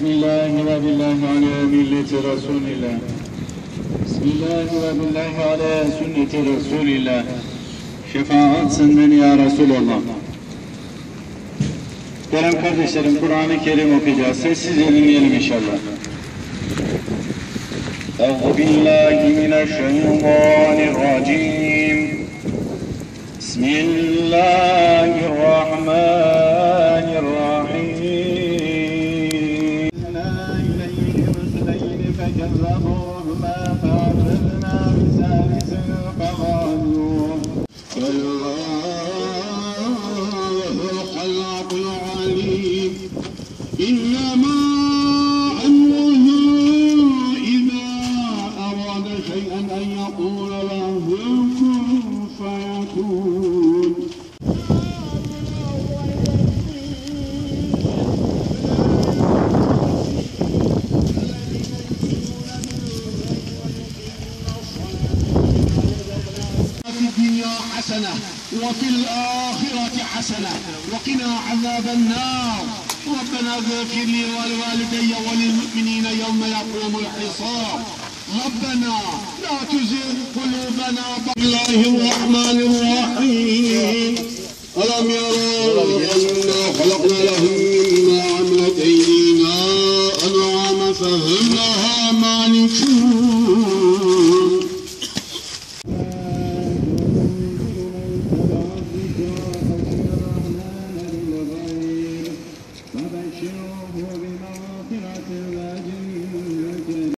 Bismillah ve billahi ala milleti Resulillah. Bismillah ve billahi ala sünneti Resulillah. Şefaat senden ya Resulallah. Muhterem kardeşlerim, Kur'an-ı Kerim okuyacağız. Sessizce dinleyelim inşallah. Euzu billahi mineşşeytanirracim. Bismillahirrahmanirrahim. İleyhim esleyni fekezzabuhuma fa'azazna bisalisin faghalun. إنما أمره إذا أراد شيئا أن يقول له كن فيكون. في الدنيا حسنة وفي الآخرة حسنة وقنا عذاب النار. ربنا اغفر لي ولوالدي وللمؤمنين يوم يقوم الحساب. ربنا لا تزغ قلوبنا. بسم الله الرحمن الرحيم. ألم يروا أنا خلقنا لهم مما عملت أيدينا أنعاما فهم لها